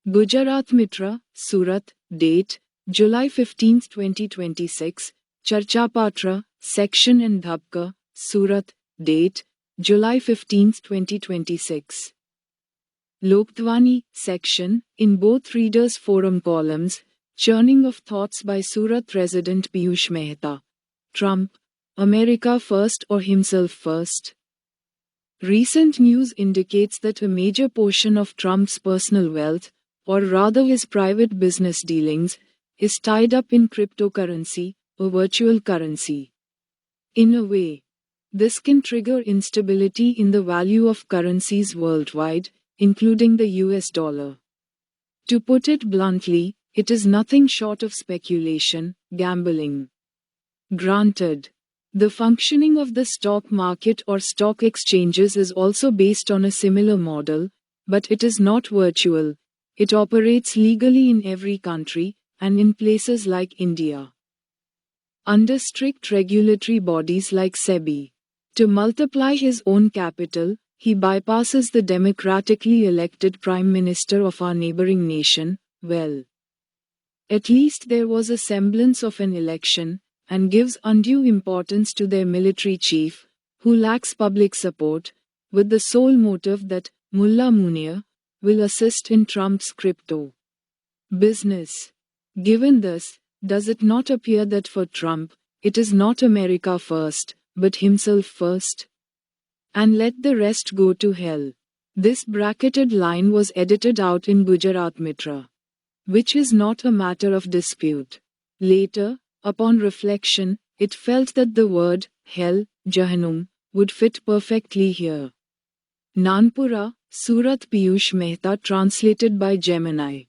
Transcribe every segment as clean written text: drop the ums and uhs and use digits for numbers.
Gujarat Mitra, Surat, date, July 15, 2026, चर्चापात्र, section in Dhabka, Surat, date, July 15, 2026. Lokdwani, section, in both Readers Forum columns, Churning of Thoughts by Surat resident Piyush Mehta. Trump, America first or himself first? Recent news indicates that a major portion of Trump's personal wealth, or rather his private business dealings, is tied up in cryptocurrency, or virtual currency. In a way, this can trigger instability in the value of currencies worldwide, including the US dollar. To put it bluntly, it is nothing short of speculation, gambling. Granted, the functioning of the stock market or stock exchanges is also based on a similar model, but it is not virtual. It operates legally in every country, and in places like India, under strict regulatory bodies like SEBI. To multiply his own capital, he bypasses the democratically elected Prime Minister of our neighboring nation. Well, at least there was a semblance of an election, and gives undue importance to their military chief, who lacks public support, with the sole motive that Mullah Munir will assist in Trump's crypto business. Given this, does it not appear that for Trump, it is not America first, but himself first? And let the rest go to hell. This bracketed line was edited out in Gujarat Mitra, which is not a matter of dispute. Later, upon reflection, it felt that the word hell, Jahannam, would fit perfectly here. Nanpura, Surat Piyush Mehta translated by Gemini.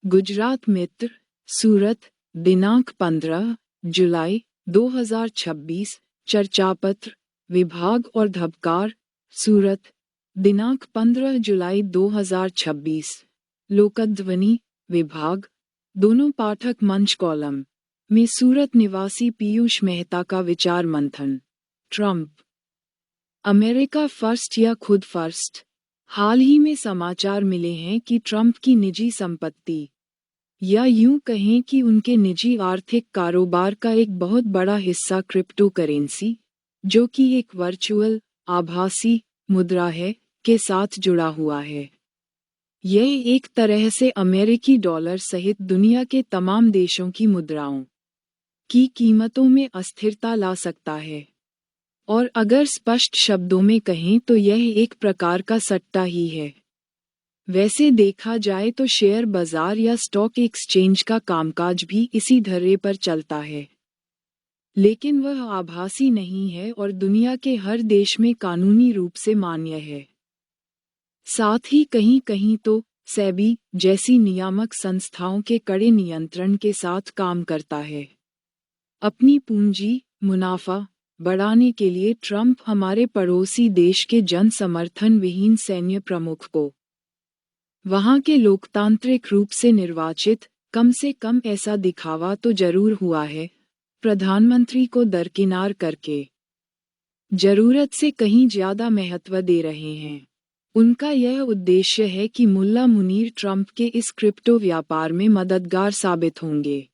Gujarat Mitra, Surat, दिनांक 15 जुलाई 2026, चर्चापत्र, विभाग और धबकार, सूरत, दिनांक 15 जुलाई 2026, लोकध्वनि, विभाग, दोनों पाठक मंच column में सूरत निवासी पीयूष मेहता का विचार मंथन। ट्रंप, अमेरिका फर्स्ट या खुद फर्स्ट? हाल ही में समाचार मिले हैं कि ट्रंप की निजी संपत्ति, या यूं कहें कि उनके निजी आर्थिक कारोबार का एक बहुत बड़ा हिस्सा क्रिप्टो करेंसी, जो कि एक वर्चुअल, आभासी मुद्रा है, के साथ जुड़ा हुआ है। यह एक तरह से अमेरिकी डॉलर सहित दुनिया के तमाम देशों की मुद्राओं की कीमतों में अस्थिरता ला सकता है। और अगर स्पष्ट शब्दों में कहें तो यह एक प्रकार का सट्टा ही है। वैसे देखा जाए तो शेयर बाजार या स्टॉक एक्सचेंज का कामकाज भी इसी ढर्रे पर चलता है, लेकिन वह आभासी नहीं है और दुनिया के हर देश में कानूनी रूप से मान्य है। साथ ही कहीं कहीं तो सेबी जैसी नियामक संस्थाओं के कड़े नियंत्रण के साथ काम करता है। अपनी पूंजी, मुनाफा बढ़ाने के लिए ट्रंप हमारे पड़ोसी देश के जन समर्थन विहीन सैन्य प्रमुख को वहां के लोकतांत्रिक रूप से निर्वाचित, कम से कम ऐसा दिखावा तो जरूर हुआ है, प्रधानमंत्री को दरकिनार करके जरूरत से कहीं ज्यादा महत्व दे रहे हैं। उनका यह उद्देश्य है कि मुल्ला मुनीर ट्रंप के इस क्रिप्टो व्यापार में मददगार साबित होंगे।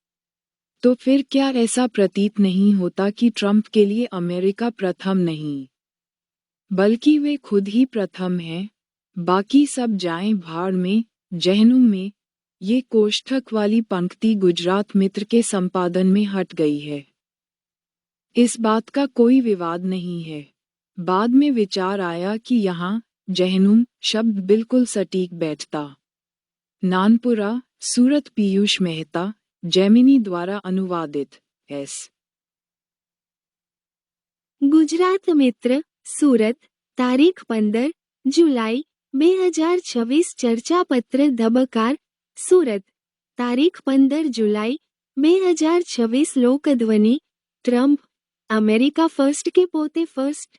तो फिर क्या ऐसा प्रतीत नहीं होता कि ट्रंप के लिए अमेरिका प्रथम नहीं, बल्कि वे खुद ही प्रथम हैं? बाकी सब जाएं भाड़ में, जहनुम में। ये कोष्ठक वाली पंक्ति गुजरात मित्र के संपादन में हट गई है। इस बात का कोई विवाद नहीं है। बाद में विचार आया कि यहाँ जहनुम शब्द बिल्कुल सटीक बैठता। नानपुरा, सूरत पीयूष मेहता, जेमिनी द्वारा अनुवादित। एस। गुजरात मित्र, सूरत, तारीख 15 जुलाई 2026, चर्चापत्र धबકાર, सूरत, तारीख 15 जुलाई 2026, લોકધ્વનિ, ટ્રમ્પ, અમેરિકા ફર્સ્ટ કે પોતે ફર્સ્ટ?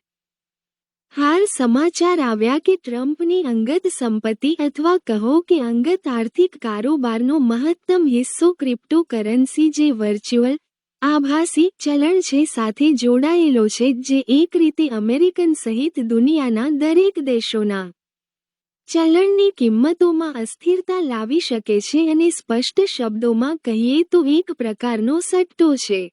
હાલ સમાચાર આવ્યા કે ટ્રમ્પની અંગત સંપત્તિ અથવા કહો કે અંગત આર્થિક કારોબારનો મહત્તમ હિસ્સો ક્રિપ્ટોકરન્સી જે વર્ચ્યુઅલ, આભાસી ચલણ છે સાથે જોડાયેલો છે, જે એક રીતે અમેરિકન સહિત દુનિયાના દરેક દેશોના ચલણની કિંમતોમાં અસ્થિરતા લાવી શકે છે અને સ્પષ્ટ શબ્દોમાં કહીએ તો એક પ્રકારનો સટ્ટો છે.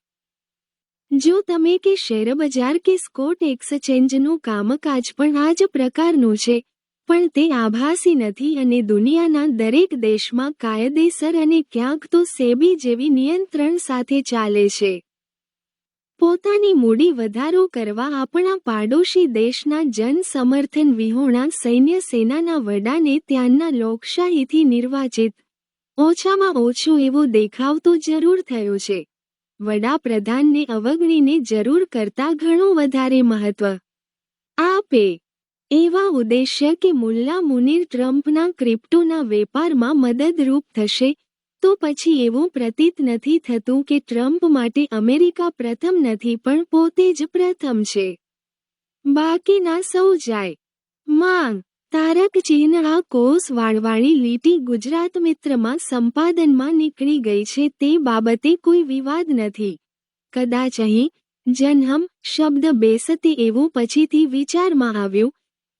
જો તમે કે શેરબજાર કે સ્ટોક એક્સચેન્જનું કામકાજ પણ આ જ પ્રકારનું છે, પણ તે આભાસી નથી અને દુનિયાના દરેક દેશમાં કાયદેસર અને ક્યાંક તો સેબી જેવી નિયંત્રણ સાથે ચાલે છે. પોતાની મૂડી વધારો કરવા આપણા પાડોશી દેશના જન-સમર્થન વિહોણા સૈન્ય સેનાના વડાને ત્યાંના લોકશાહીથી નિર્વાચિત, ઓછામાં ઓછો એવો દેખાવ તો જરૂર થયો છે. વડાપ્રધાનને અવગણીને જરૂર કરતાં ઘણું વધારે મહત્વ આપે. એવા ઉદ્દેશ્ય કે મુલ્લા મુનીર ટ્રમ્પના ક્રિપ્ટોના વેપારમાં મદદરૂપ થશે, તો પછી એવું પ્રતીત નથી થતું કે ટ્રમ્પ માટે અમેરિકા પ્રથમ નથી પણ પોતે જ પ્રથમ છે. બાકીના સૌ જાય. માંગ. તારક ચિહ્ન આ કોસ વાળવાળી લીટી ગુજરાત મિત્રમાં સંપાદનમાં નીકળી ગઈ છે તે બાબતે કોઈ વિવાદ નથી. કદાચ અહીં જનહમ શબ્દ બેસતે એવું પછીથી વિચારમાં આવ્યું.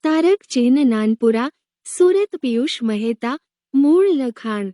તારક ચિહ્ન નાનપુરા, સુરત પિયુષ મહેતા, મૂળ લખાણ.